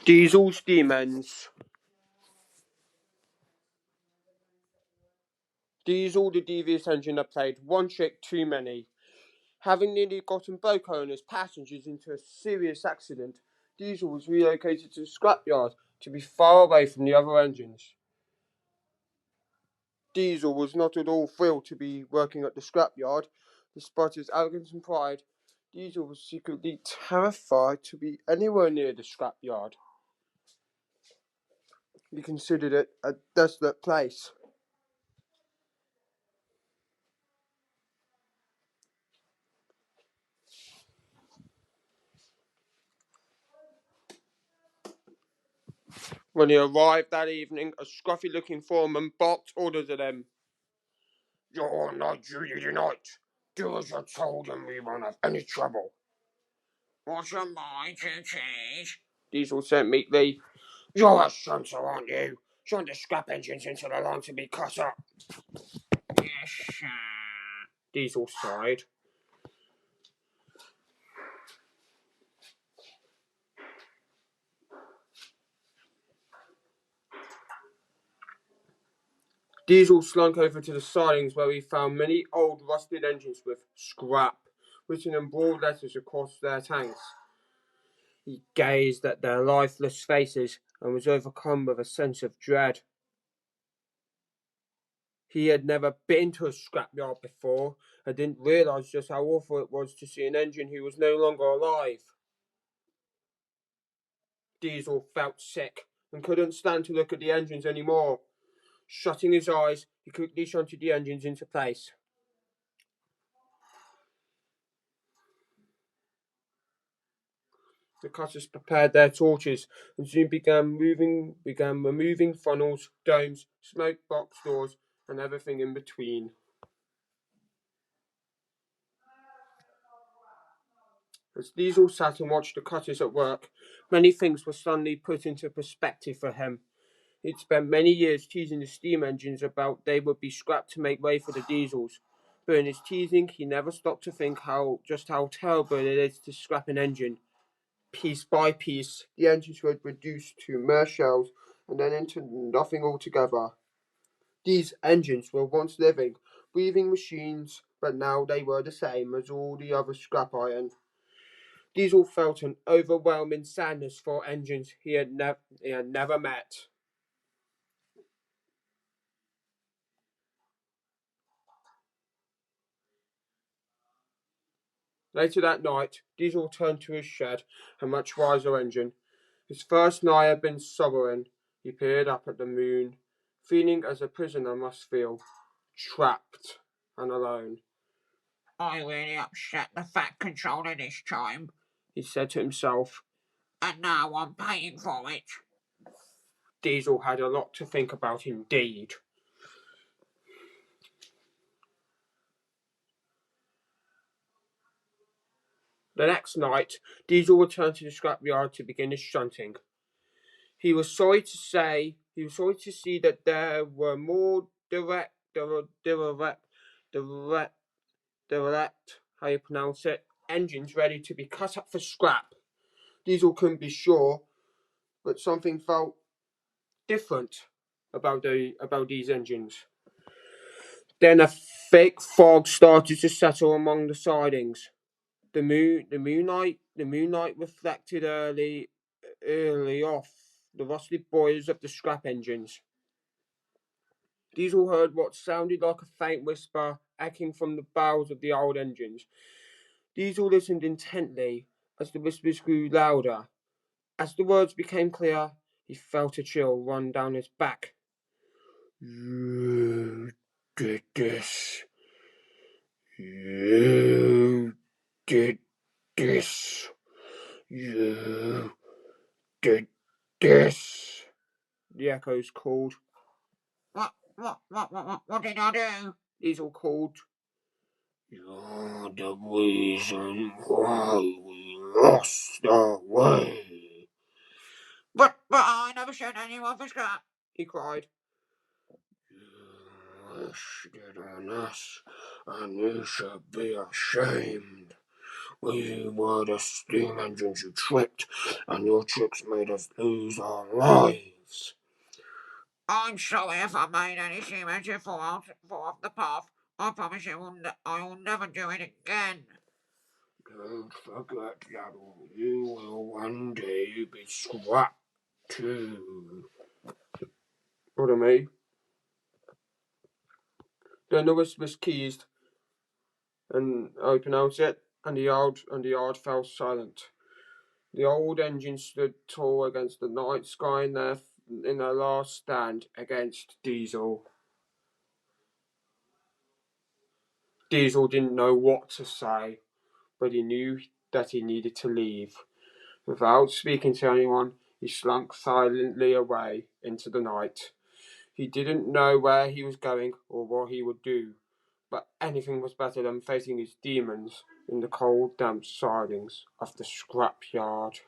Diesel's demons. Diesel, the devious engine, had played one trick too many. Having nearly gotten both owners' passengers into a serious accident, Diesel was relocated to the scrapyard to be far away from the other engines. Diesel was not at all thrilled to be working at the scrapyard. Despite his arrogance and pride, Diesel was secretly terrified to be anywhere near the scrapyard. He considered it a desolate place. When he arrived that evening, a scruffy-looking foreman barked orders at him. "You're not duty tonight. Do as you're told and we won't have any trouble." "What are my duties?" Diesel said meekly. "You're a shunter, aren't you? Shunt the scrap engines into the line to be cut up." "Yes, sir," Diesel sighed. Diesel slunk over to the sidings where he found many old rusted engines with "scrap" written in broad letters across their tanks. He gazed at their lifeless faces and was overcome with a sense of dread. He had never been to a scrapyard before and didn't realise just how awful it was to see an engine who was no longer alive. Diesel felt sick and couldn't stand to look at the engines any more. Shutting his eyes, he quickly shunted the engines into place. The cutters prepared their torches and soon began removing funnels, domes, smoke box doors, and everything in between. As Diesel sat and watched the cutters at work, many things were suddenly put into perspective for him. He'd spent many years teasing the steam engines about they would be scrapped to make way for the diesels. But in his teasing, he never stopped to think just how terrible it is to scrap an engine. Piece by piece, the engines were reduced to mere shells and then into nothing altogether. These engines were once living, breathing machines, but now they were the same as all the other scrap iron. Diesel felt an overwhelming sadness for engines he had never met. Later that night, Diesel returned to his shed, a much wiser engine. His first night had been sobering. He peered up at the moon, feeling as a prisoner must feel, trapped and alone. "I really upset the Fat Controller this time," he said to himself, "and now I'm paying for it." Diesel had a lot to think about indeed. The next night, Diesel returned to the scrapyard to begin his shunting. He was sorry to see that there were more direct, how you pronounce it, engines ready to be cut up for scrap. Diesel couldn't be sure, but something felt different about these engines. Then a thick fog started to settle among the sidings. The moonlight reflected early off the rusted boilers of the scrap engines. Diesel heard what sounded like a faint whisper echoing from the bowels of the old engines. Diesel listened intently as the whispers grew louder. As the words became clear, he felt a chill run down his back. "You did this. You did this. You did this," the echoes called. What did I do?" Diesel called. "You're the reason why we lost our way." But I never sent anyone for scrap," he cried. "You wished it on us, and you should be ashamed. We were the steam engines you tricked, and your tricks made us lose our lives. I'm sorry if I made any steam engine fall off the path. I promise I will never do it again. Don't forget, Yaddle, you will one day be scrapped too. What am I? Then there was Miss Keys, and I pronounced it, and the yard fell silent. The old engine stood tall against the night sky in their last stand against Diesel. Diesel didn't know what to say, but he knew that he needed to leave. Without speaking to anyone, he slunk silently away into the night. He didn't know where he was going or what he would do, but anything was better than facing his demons in the cold, damp silence of the scrap yard.